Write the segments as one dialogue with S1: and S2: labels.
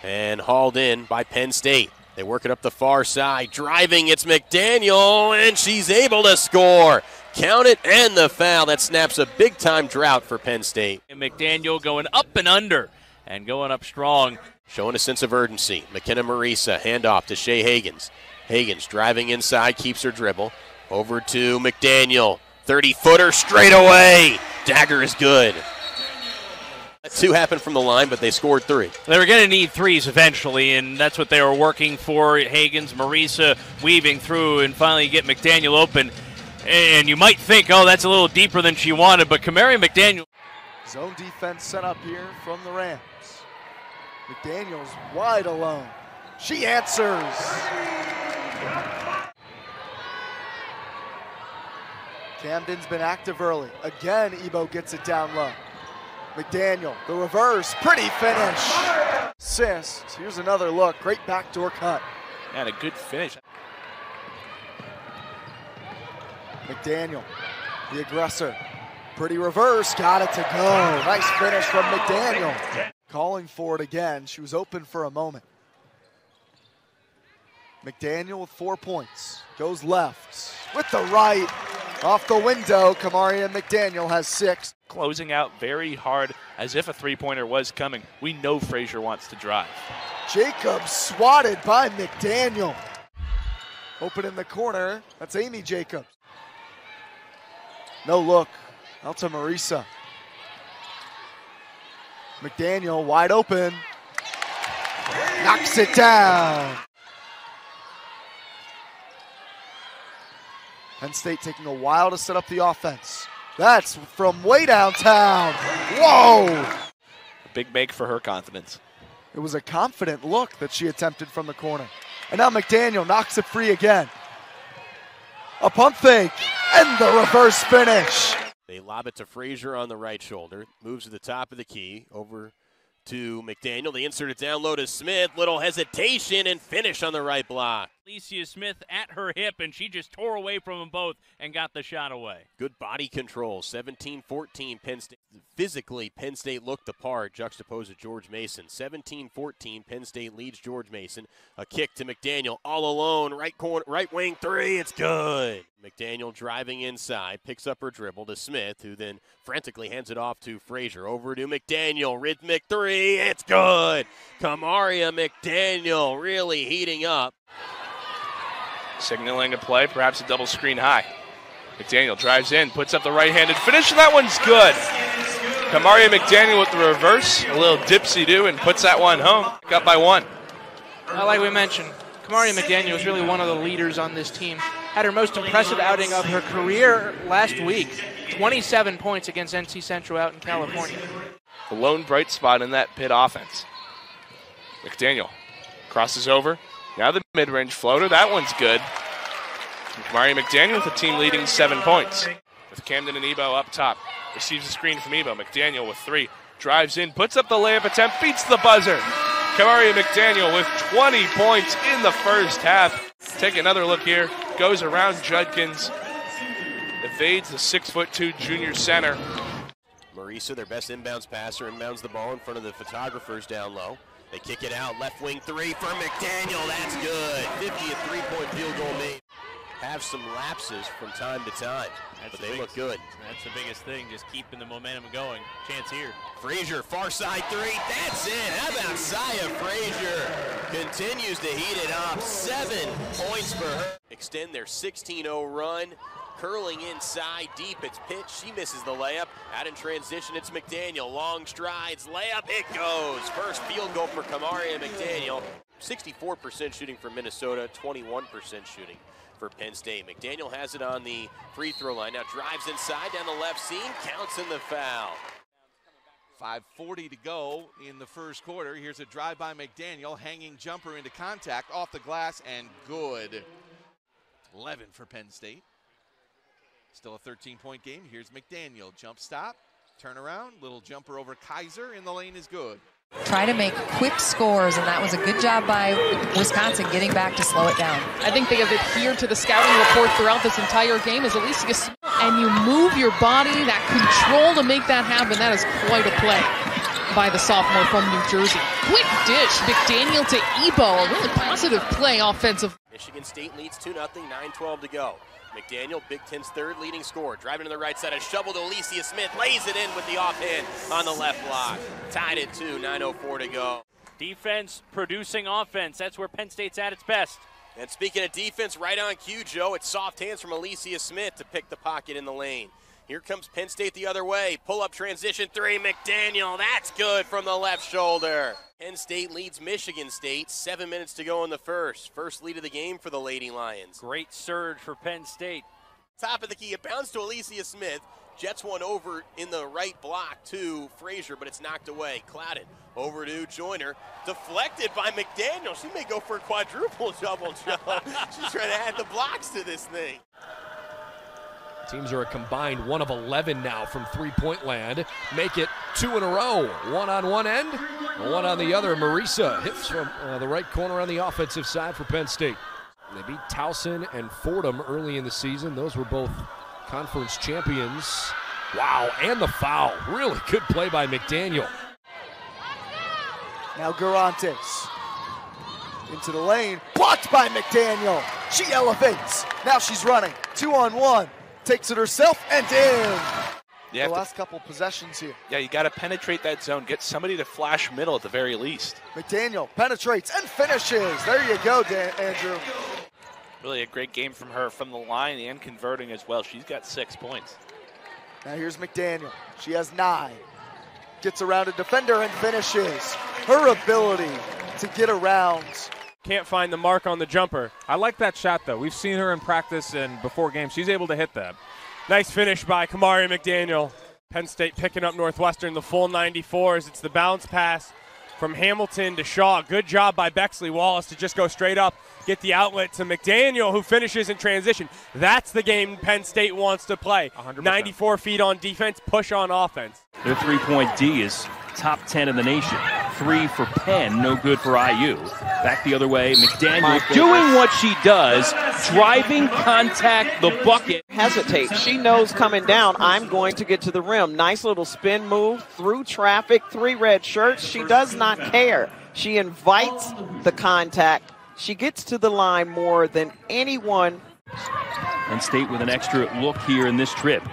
S1: and hauled in by Penn State. They work it up the far side. Driving, it's McDaniel, and she's able to score. Count it, and the foul. That snaps a big-time drought for Penn State.
S2: And McDaniel going up and under and going up strong.
S1: Showing a sense of urgency. McKenna Marisa, handoff to Shea Hagans. Hagans driving inside, keeps her dribble. Over to McDaniel. 30-footer straight away. Dagger is good. Two happened from the line, but they scored three.
S2: They were going to need threes eventually, and that's what they were working for. Hagans, Marisa weaving through and finally get McDaniel open. And you might think, oh, that's a little deeper than she wanted, but Kamaria Mcdaniel.
S3: Zone defense set up here from the Rams. McDaniel's wide alone. She answers. Camden's been active early. Again, Ebo gets it down low. McDaniel, the reverse, pretty finish. Assist, here's another look, great backdoor cut.
S2: And a good finish.
S3: McDaniel, the aggressor. Pretty reverse, got it to go. Nice finish from McDaniel. Calling for it again, she was open for a moment. McDaniel with 4 points, goes left with the right. Off the window, Kamaria Mcdaniel has 6.
S4: Closing out very hard as if a three-pointer was coming. We know Frazier wants to drive.
S3: Jacobs swatted by McDaniel. Open in the corner, that's Amy Jacobs. No look, out to Marisa. McDaniel wide open. Knocks it down. Penn State taking a while to set up the offense. That's from way downtown. Whoa!
S4: A big make for her confidence.
S3: It was a confident look that she attempted from the corner. And now McDaniel knocks it free again. A pump fake and the reverse finish.
S1: They lob it to Frazier on the right shoulder. Moves to the top of the key. Over to McDaniel. They insert it down low to Smith. Little hesitation and finish on the right block.
S2: Alicia Smith at her hip, and she just tore away from them both and got the shot away.
S1: Good body control. 17-14 Penn State. Physically, Penn State looked the part, juxtaposed to George Mason. 17-14, Penn State leads George Mason. A kick to McDaniel, all alone, right corner, right wing three, it's good. McDaniel driving inside, picks up her dribble to Smith, who then frantically hands it off to Frazier. Over to McDaniel, rhythmic three, it's good. Kamaria Mcdaniel really heating up.
S4: Signaling a play, perhaps a double screen high. McDaniel drives in, puts up the right-handed finish, and that one's good. Kamaria Mcdaniel with the reverse, a little dipsy-do, and puts that one home. Got by 1.
S5: Like we mentioned, Kamaria Mcdaniel is really one of the leaders on this team. Had her most impressive outing of her career last week. 27 points against NC Central out in California.
S4: The lone bright spot in that Pitt offense. McDaniel crosses over. Now the mid-range floater, that one's good. Kamaria Mcdaniel with the team leading 7 points. With Camden and Ebo up top. Receives a screen from Ebo. McDaniel with 3. Drives in, puts up the layup attempt, beats the buzzer. Kamaria Mcdaniel with 20 points in the first half. Take another look here. Goes around Judkins. Evades the 6'2" junior center.
S1: Marisa, their best inbounds passer, inbounds the ball in front of the photographers down low. They kick it out, left wing three for McDaniel, that's good. 50 a three-point field goal made. Have some lapses from time to time, but they look good.
S2: That's the biggest thing, just keeping the momentum going. Chance here.
S1: Frazier, far side three, that's it. How about Saya Frazier? Continues to heat it up, 7 points for her. Extend their 16-0 run. Curling inside, deep, it's pitched. She misses the layup. Out in transition, it's McDaniel. Long strides, layup, it goes. First field goal for Kamaria McDaniel. 64% shooting for Minnesota, 21% shooting for Penn State. McDaniel has it on the free throw line. Now drives inside down the left seam, counts in the foul.
S6: 5:40 to go in the first quarter. Here's a drive by McDaniel, hanging jumper into contact, off the glass, and good. 11 for Penn State. Still a 13-point game. Here's McDaniel. Jump stop, turn around, little jumper over Kaiser, in the lane is good.
S7: Try to make quick scores, and that was a good job by Wisconsin getting back to slow it down.
S8: I think they have adhered to the scouting report throughout this entire game as and you move your body, that control to make that happen. That is quite a play. by the sophomore from New Jersey. Quick dish, McDaniel to Ebo. A really positive play offensive.
S1: Michigan State leads 2-0, 9:12 to go. McDaniel, Big Ten's third leading scorer, driving to the right side, a shovel to Alicia Smith, lays it in with the offhand on the left block. Tied at 2, 9:04 to go.
S2: Defense producing offense. That's where Penn State's at its best.
S1: And speaking of defense, right on cue, Joe, it's soft hands from Alicia Smith to pick the pocket in the lane. Here comes Penn State the other way. Pull-up transition three, McDaniel. That's good from the left shoulder. Penn State leads Michigan State. 7 minutes to go in the first. First lead of the game for the Lady Lions.
S2: Great surge for Penn State.
S1: Top of the key, it bounced to Alicia Smith. Jets one over in the right block to Frazier, but it's knocked away. Clouded over to Joyner. Deflected by McDaniel. She may go for a quadruple double, Joe. She's trying to add the blocks to this thing.
S9: Teams are a combined 1 of 11 now from three-point land. Make it 2 in a row. One on one end, one on the other. Marisa hits from the right corner on the offensive side for Penn State. They beat Towson and Fordham early in the season. Those were both conference champions. Wow, and the foul. Really good play by McDaniel.
S3: Now Garantes into the lane, blocked by McDaniel. She elevates. Now she's running 2-on-1. Takes it herself and in. The last couple possessions here.
S4: Yeah, you got to penetrate that zone. Get somebody to flash middle at the very least.
S3: McDaniel penetrates and finishes. There you go, Andrew.
S4: Really a great game from her from the line and converting as well. She's got 6 points.
S3: Now here's McDaniel. She has 9. Gets around a defender and finishes. Her ability to get around.
S10: Can't find the mark on the jumper. I like that shot, though. We've seen her in practice and before games. She's able to hit that. Nice finish by Kamaria McDaniel. Penn State picking up Northwestern, the full 94s. It's the bounce pass from Hamilton to Shaw. Good job by Bexley Wallace to just go straight up, get the outlet to McDaniel, who finishes in transition. That's the game Penn State wants to play. 100%.
S3: 94 feet on defense, push on offense.
S11: Their three-point D is top 10 in the nation. 3 for Penn, no good for IU. Back the other way, McDaniel doing what she does, driving contact the bucket.
S12: Hesitate. She knows coming down, I'm going to get to the rim. Nice little spin move through traffic, 3 red shirts. She does not care. She invites the contact. She gets to the line more than anyone.
S11: Penn State with an extra look here in this trip.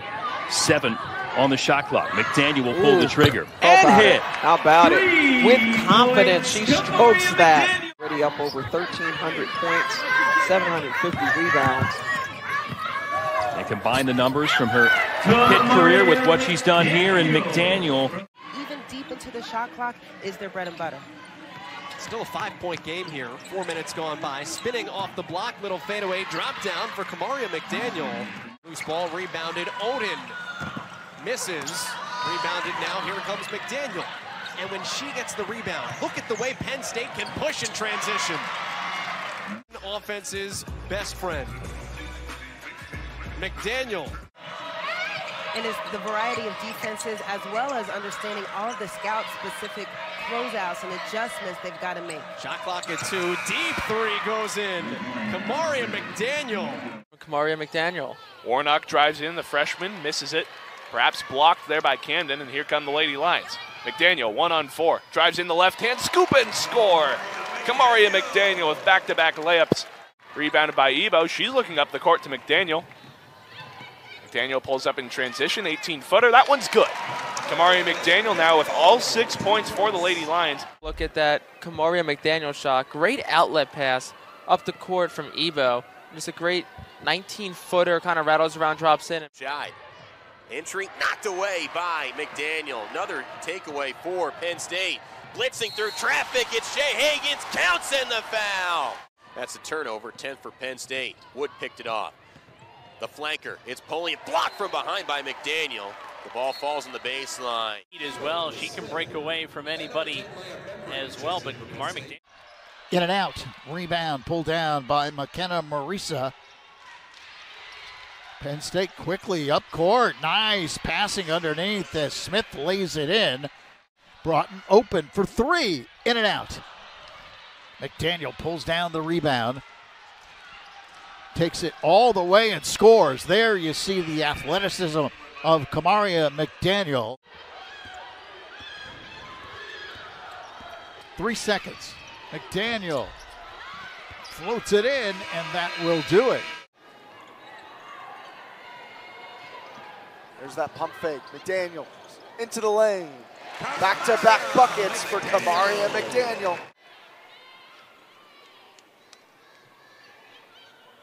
S11: 7 on the shot clock. McDaniel will pull the trigger and hit.
S12: How about it? With confidence, she strokes that. Already up over 1,300 points, 750 rebounds.
S11: And combine the numbers from her Pitt career with what she's done here, and McDaniel.
S13: Even deep into the shot clock is their bread and butter.
S14: Still a 5-point game here. 4 minutes gone by. Spinning off the block, little fadeaway drop down for Kamaria McDaniel. Loose ball rebounded. Odin misses. Rebounded now. Here comes McDaniel. And when she gets the rebound, look at the way Penn State can push in transition. Offense's best friend. McDaniel.
S13: And it's the variety of defenses as well as understanding all of the scout-specific closeouts and adjustments they've got to make.
S14: Shot clock at 2. Deep 3 goes in. Kamaria McDaniel.
S5: Kamaria McDaniel.
S4: Warnock drives in, the freshman misses it. Perhaps blocked there by Camden, and here come the Lady Lions. McDaniel, 1-on-4, drives in the left hand, scoop and score. Kamaria McDaniel with back-to-back layups. Rebounded by Ebo. She's looking up the court to McDaniel. McDaniel pulls up in transition, 18-footer. That one's good. Kamaria McDaniel now with all 6 points for the Lady Lions.
S5: Look at that Kamaria McDaniel shot. Great outlet pass up the court from Ebo. Just a great 19-footer, kind of rattles around, drops in.
S1: Shy. Entry knocked away by McDaniel. Another takeaway for Penn State. Blitzing through traffic. It's Shea Hagins. Counts in the foul. That's a turnover, 10 for Penn State. Wood picked it off. The flanker. It's Polian blocked from behind by McDaniel. The ball falls on the baseline.
S2: As well, she can break away from anybody as well, but Kamaria McDaniel.
S15: In and out. Rebound pulled down by McKenna Marisa. Penn State quickly up court. Nice passing underneath as Smith lays it in. Broughton open for 3. In and out. McDaniel pulls down the rebound. Takes it all the way and scores. There you see the athleticism of Kamaria McDaniel. 3 seconds. McDaniel floats it in, and that will do it.
S3: There's that pump fake. McDaniel into the lane. Back-to-back buckets for Kamaria Mcdaniel.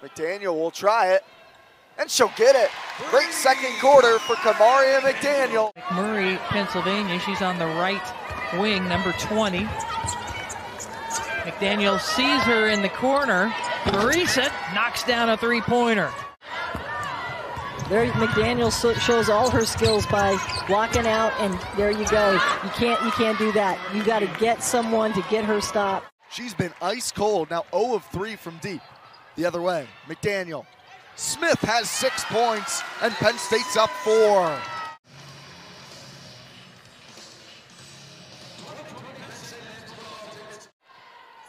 S3: McDaniel will try it, and she'll get it. Great second quarter for Kamaria McDaniel.
S16: Murray, Pennsylvania, she's on the right wing, number 20. McDaniel sees her in the corner. Marisa knocks down a three-pointer.
S17: There, McDaniel shows all her skills by blocking out, and there you go. You can't do that. You got to get someone to get her stop.
S3: She's been ice cold, now 0 of 3 from deep. The other way, McDaniel. Smith has 6 points, and Penn State's up 4.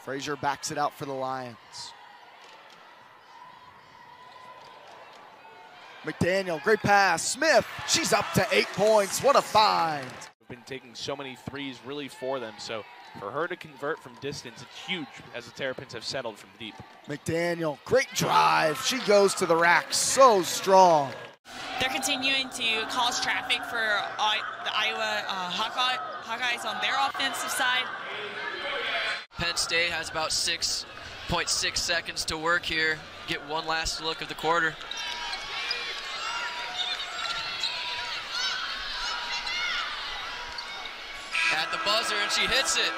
S3: Frazier backs it out for the Lions. McDaniel, great pass. Smith, she's up to 8 points. What a find.
S4: We've been taking so many threes really for them, so for her to convert from distance, it's huge as the Terrapins have settled from deep.
S3: McDaniel, great drive. She goes to the rack, so strong.
S18: They're continuing to cause traffic for the Iowa Hawkeyes on their offensive side.
S19: Penn State has about 6.6 seconds to work here. Get one last look of the quarter. At the buzzer, and she hits it.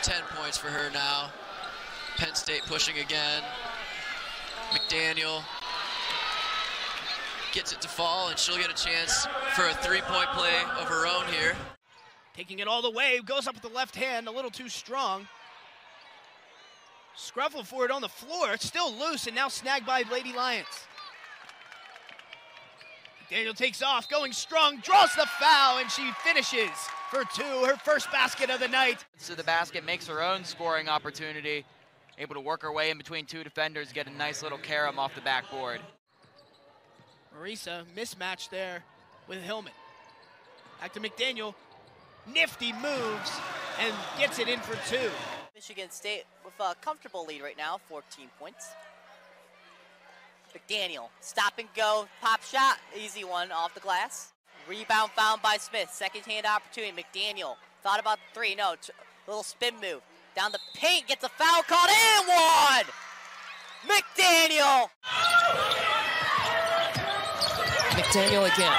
S19: 10 points for her now. Penn State pushing again. McDaniel gets it to fall, and she'll get a chance for a three-point play of her own here.
S20: Taking it all the way, goes up with the left hand, a little too strong. Scruffle for it on the floor, it's still loose, and now snagged by Lady Lions. McDaniel takes off, going strong, draws the foul, and she finishes for 2, her first basket of the night.
S21: To the basket, makes her own scoring opportunity. Able to work her way in between 2 defenders, get a nice little carom off the backboard.
S20: Marisa, mismatch there with Hillman. Back to McDaniel, nifty moves, and gets it in for 2.
S22: Michigan State with a comfortable lead right now, 14 points. McDaniel, stop and go, pop shot, easy one off the glass. Rebound found by Smith, second hand opportunity. McDaniel thought about the 3, no, little spin move. Down the paint, gets a foul called, and one! McDaniel!
S23: McDaniel again.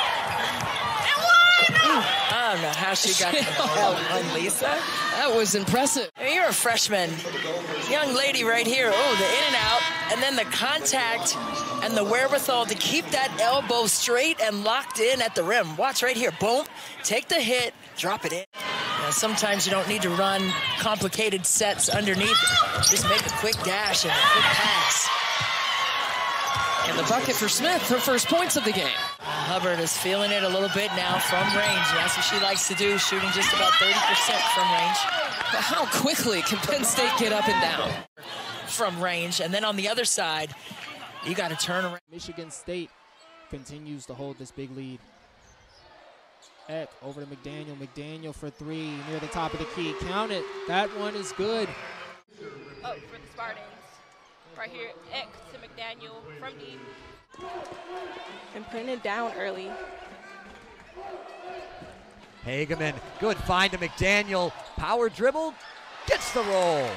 S23: I don't know how she got that one, Lisa. That was impressive. You're a freshman. Young lady right here. Oh, the in and out, and then the contact and the wherewithal to keep that elbow straight and locked in at the rim. Watch right here. Boom. Take the hit. Drop it in. Now, sometimes you don't need to run complicated sets underneath. Just make a quick dash and a quick pass.
S8: And the bucket for Smith, her first points of the game.
S23: Hubbard is feeling it a little bit now from range. That's what she likes to do, shooting just about 30% from range.
S8: But how quickly can Penn State get up and down?
S23: From range, and then on the other side, you got to turn around.
S24: Michigan State continues to hold this big lead. Eck over to McDaniel. McDaniel for 3 near the top of the key. Count it. That one is good.
S25: Oh, for the Spartans. Right here, Eck to McDaniel from deep. And putting it down early.
S26: Hageman, good find to McDaniel. Power dribble, gets the roll.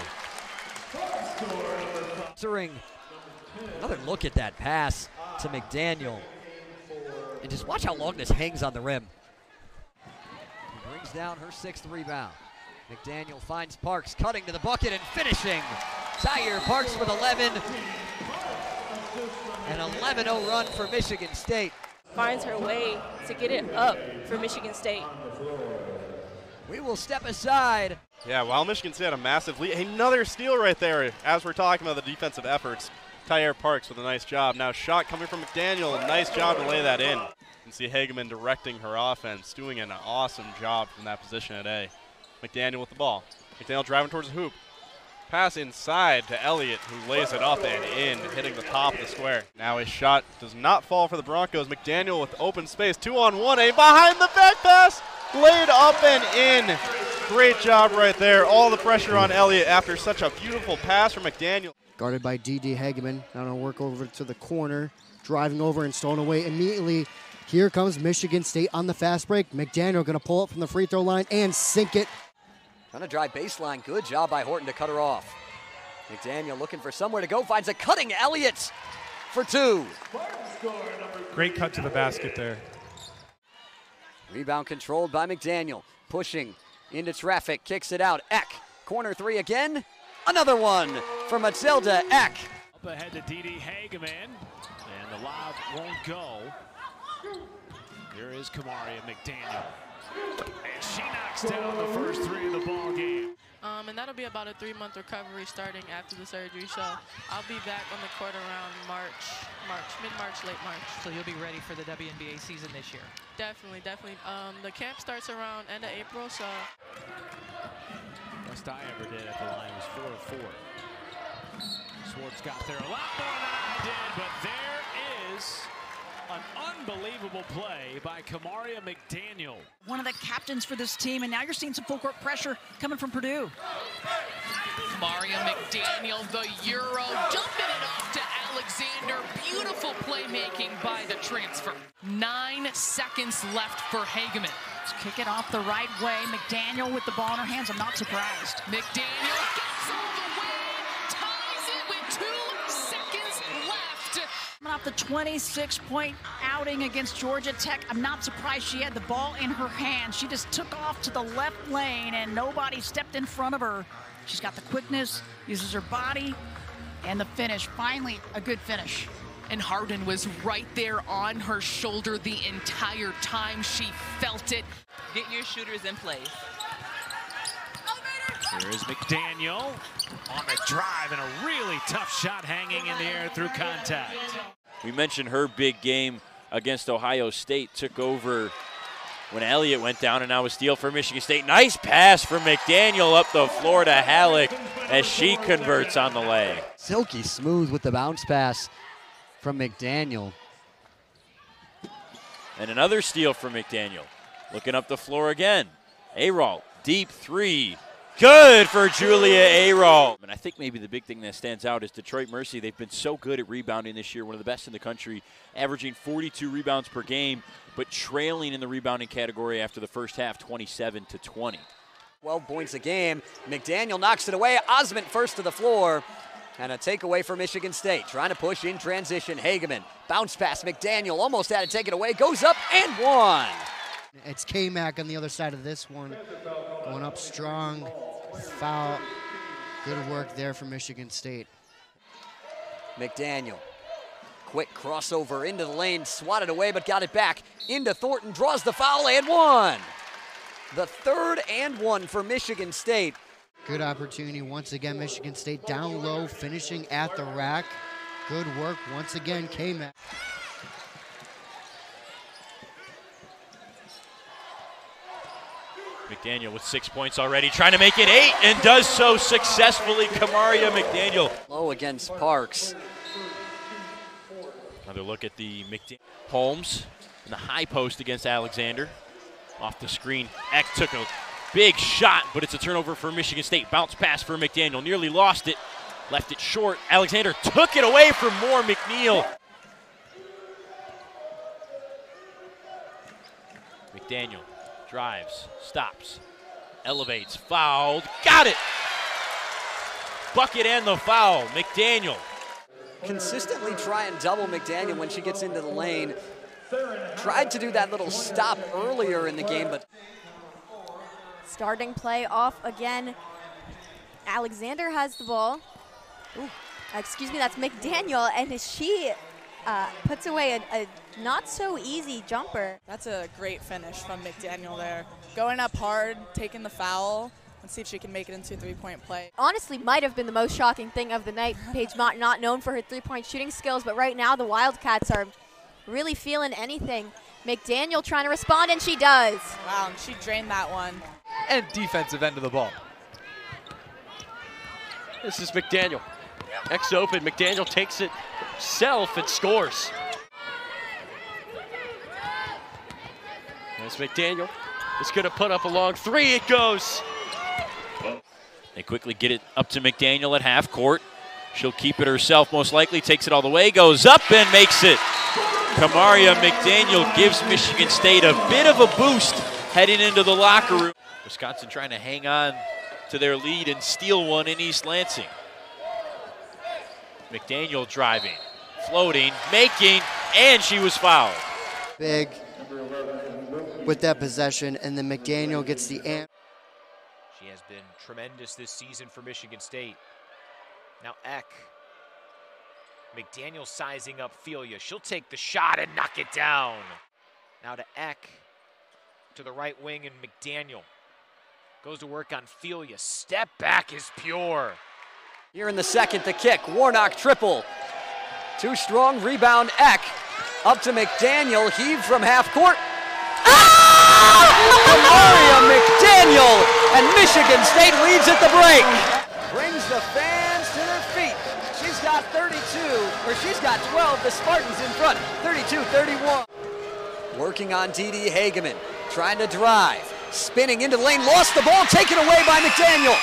S26: Another look at that pass to McDaniel. And just watch how long this hangs on the rim. He brings down her 6th rebound. McDaniel finds Parks, cutting to the bucket and finishing. Zaire Parks with 11. An 11-0 run for Michigan State.
S25: Finds her way to get it up for Michigan State.
S26: We will step aside.
S27: Yeah, while Michigan State had a massive lead, another steal right there as we're talking about the defensive efforts. Zaire Parks with a nice job. Now shot coming from McDaniel, nice job to lay that in. You can see Hageman directing her offense, doing an awesome job from that position at A. McDaniel with the ball. McDaniel driving towards the hoop. Pass inside to Elliott, who lays it up and in, hitting the top of the square. Now his shot does not fall for the Broncos. McDaniel with open space, 2-on-1 aim behind the back pass. laid up and in. Great job right there. All the pressure on Elliott after such a beautiful pass from McDaniel.
S6: Guarded by D.D. Hageman. Now to work over to the corner, driving over and stolen away immediately. Here comes Michigan State on the fast break. McDaniel going to pull up from the free throw line and sink it.
S26: Trying to drive baseline. Good job by Horton to cut her off. McDaniel looking for somewhere to go. Finds a cutting Elliott for 2.
S7: Great cut to the basket there.
S26: Rebound controlled by McDaniel. Pushing into traffic. Kicks it out. Eck. Corner 3 again. Another one for Matilda Eck.
S9: Up ahead to D.D. Hageman. And the lob won't go. Here is Kamaria Mcdaniel. And she knocks down the first 3 of the ball game.
S25: And that'll be about a 3-month recovery starting after the surgery. So I'll be back on the court around mid-March, late March.
S16: So you'll be ready for the WNBA season this year?
S25: Definitely. The camp starts around end of April, so.
S9: Best I ever did at the line was 4 of 4. Swartz got there a lot more than I did, but there is an unbelievable play by Kamaria Mcdaniel.
S10: One of the captains for this team, and now you're seeing some full court pressure coming from Purdue.
S8: Kamaria Mcdaniel, the Euro, dumping it off to Alexander. Beautiful playmaking by the transfer. 9 seconds left for Hageman.
S10: Let's kick it off the right way. McDaniel with the ball in her hands. I'm not surprised.
S8: McDaniel gets all the way, ties it with 2 seconds left.
S10: Coming off the 26-point outing against Georgia Tech, I'm not surprised she had the ball in her hand. She just took off to the left lane and nobody stepped in front of her. She's got the quickness, uses her body, and the finish. Finally, a good finish.
S8: And Harden was right there on her shoulder the entire time. She felt it.
S22: Get your shooters in place.
S9: Here is McDaniel on the drive, and a really tough shot hanging in the air through contact.
S2: We mentioned her big game against Ohio State, took over when Elliott went down, and now a steal for Michigan State. Nice pass from McDaniel up the floor to Halleck as she converts on the leg.
S26: Silky smooth with the bounce pass from McDaniel.
S2: And another steal from McDaniel. Looking up the floor again. Arol, deep 3. Good for Julia Arol. And I think maybe the big thing that stands out is Detroit Mercy. They've been so good at rebounding this year, one of the best in the country, averaging 42 rebounds per game, but trailing in the rebounding category after the first half, 27-20.
S26: 12 points a game. McDaniel knocks it away. Osmond first to the floor. And a takeaway for Michigan State. Trying to push in transition. Hageman. Bounce pass. McDaniel almost had to take it away. Goes up and 1.
S6: It's K-Mac on the other side of this one. Going up strong. Foul. Good work there for Michigan State.
S26: McDaniel. Quick crossover into the lane. Swatted away but got it back. Into Thornton. Draws the foul and 1. The 3rd and 1 for Michigan State.
S6: Good opportunity once again. Michigan State down low, finishing at the rack. Good work once again, K-Mac.
S2: McDaniel with 6 points already, trying to make it 8, and does so successfully. Kamaria Mcdaniel.
S26: Low against Parks.
S2: Another look at the McDaniel. Holmes in the high post against Alexander. Off the screen, Eck took a big shot, but it's a turnover for Michigan State. Bounce pass for McDaniel, nearly lost it. Left it short. Alexander took it away from Moore McNeil. McDaniel drives, stops, elevates, fouled, got it! Bucket and the foul, McDaniel.
S26: Consistently try and double McDaniel when she gets into the lane. Tried to do that little stop earlier in the game, but
S11: starting play off again. Alexander has the ball. Ooh, excuse me, that's McDaniel, and she puts away a not so easy jumper.
S12: That's a great finish from McDaniel there. Going up hard, taking the foul. Let's see if she can make it into a three-point play.
S11: Honestly, might have been the most shocking thing of the night. Paige Mott not known for her three-point shooting skills, but right now the Wildcats are really feeling anything. McDaniel trying to respond, and she does.
S12: Wow, and she drained that one.
S13: And defensive end of the ball. This is McDaniel. X open, McDaniel takes it self and scores. There's McDaniel. is going to put up a long three. It goes.
S2: They quickly get it up to McDaniel at half court. She'll keep it herself, most likely. Takes it all the way, goes up and makes it. Kamaria Mcdaniel gives Michigan State a bit of a boost heading into the locker room. Wisconsin trying to hang on to their lead and steal one in East Lansing. McDaniel driving, floating, making, and she was fouled.
S6: Big with that possession, and then McDaniel gets the answer.
S1: She has been tremendous this season for Michigan State. Now Eck. McDaniel sizing up Filia. She'll take the shot and knock it down. Now to Eck. To the right wing, and McDaniel goes to work on Filia. Step back is pure.
S26: Here in the second, the kick. Warnock triple. Too strong. Rebound Eck. Up to McDaniel. Heave from half court. Kamaria Mcdaniel, and Michigan State leads at the break. Brings the fans to their feet. She's got 32, or she's got 12. The Spartans in front, 32-31. Working on TD Hageman, trying to drive, spinning into the lane, lost the ball, taken away by McDaniel.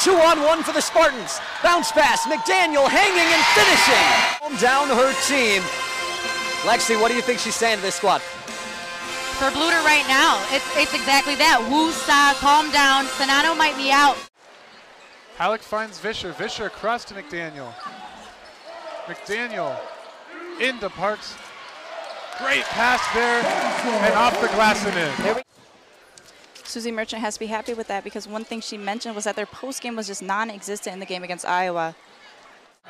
S26: 2-on-1 for the Spartans. Bounce pass, McDaniel hanging and finishing. Down her team. Lexi, what do you think she's saying to this squad?
S3: For Bluter right now, it's exactly that. Woo-saw, calm down. Sonano might be out.
S7: Halleck finds Vischer. Vischer across to McDaniel. McDaniel into Parks. Great pass there, and off the glass and in.
S4: Susie Merchant has to be happy with that, because one thing she mentioned was that their post game was just non-existent in the game against Iowa.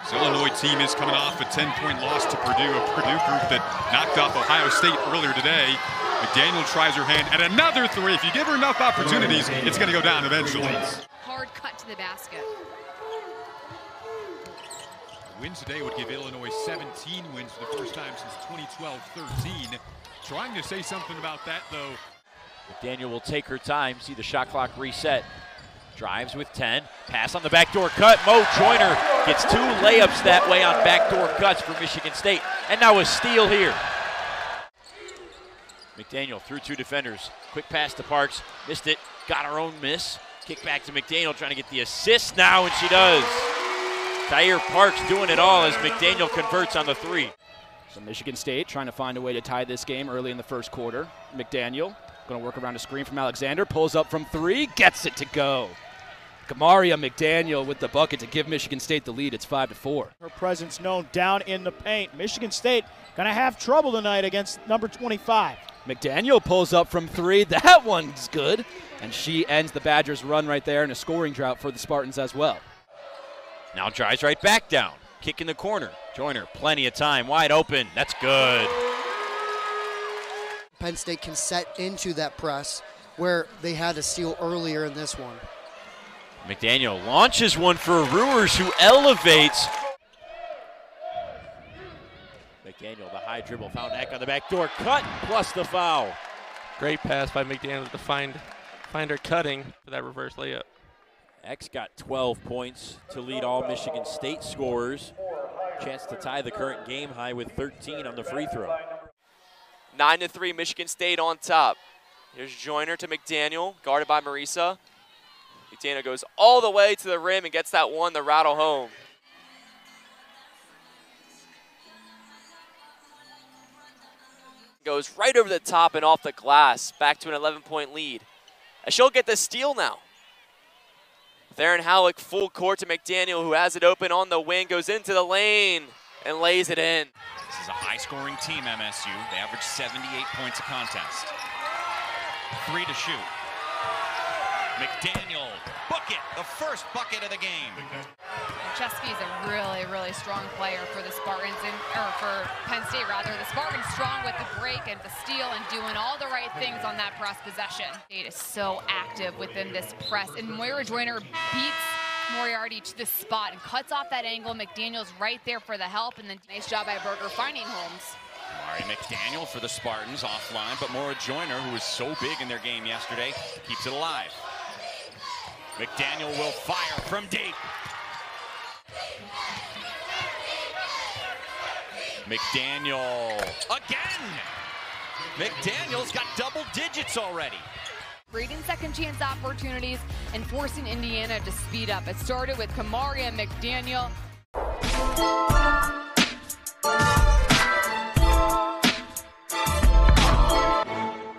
S5: This Illinois team is coming off a 10-point loss to Purdue, a Purdue group that knocked off Ohio State earlier today. McDaniel tries her hand at another three. If you give her enough opportunities, it's going to go down eventually.
S14: Hard cut to the basket.
S5: Wins today would give Illinois 17 wins for the first time since 2012-13. Trying to say something about that, though.
S2: McDaniel will take her time, see the shot clock reset. Drives with 10, pass on the backdoor cut. Mo Joyner gets 2 layups that way on backdoor cuts for Michigan State. And now a steal here. McDaniel through 2 defenders. Quick pass to Parks, missed it, got her own miss. Kick back to McDaniel, trying to get the assist now, and she does. Tyre Parks doing it all as McDaniel converts on the 3.
S15: So Michigan State trying to find a way to tie this game early in the first quarter. McDaniel going to work around a screen from Alexander, pulls up from 3, gets it to go. Kamaria McDaniel with the bucket to give Michigan State the lead. It's 5-4.
S17: Her presence known down in the paint. Michigan State going to have trouble tonight against number 25.
S15: McDaniel pulls up from 3. That one's good. And she ends the Badgers' run right there in a scoring drought for the Spartans as well.
S2: Now drives right back down. Kick in the corner. Joyner, plenty of time. Wide open. That's good.
S6: Penn State can set into that press where they had a steal earlier in this one.
S2: McDaniel launches one for Ruers, who elevates. McDaniel, the high dribble, found Eck on the back door, cut plus the foul.
S28: Great pass by McDaniel to find her cutting for that reverse layup.
S2: Eck's got 12 points to lead all Michigan State scorers. Chance to tie the current game high with 13 on the free throw.
S29: 9-3, Michigan State on top. Here's Joyner to McDaniel, guarded by Marisa. McDaniel goes all the way to the rim and gets that one to rattle home. Goes right over the top and off the glass, back to an 11-point lead. And she'll get the steal now. Theron Halleck full court to McDaniel, who has it open on the wing, goes into the lane and lays it in.
S30: This is a high-scoring team, MSU. They average 78 points a contest. 3 to shoot. McDaniel, bucket, the first bucket of the game.
S14: Chesky is a really, really strong player for the Spartans, or for Penn State rather. The Spartans strong with the break and the steal and doing all the right things on that press possession. State is so active within this press, and Moira Joyner beats Moriarty to the spot and cuts off that angle. McDaniel's right there for the help, and then nice job by Berger finding Holmes.
S30: Kamaria McDaniel for the Spartans offline, but Moira Joyner, who was so big in their game yesterday, keeps it alive. McDaniel will fire from deep. McDaniel again. McDaniel's got double digits already.
S14: creating second chance opportunities and forcing Indiana to speed up. It started with Kamaria Mcdaniel.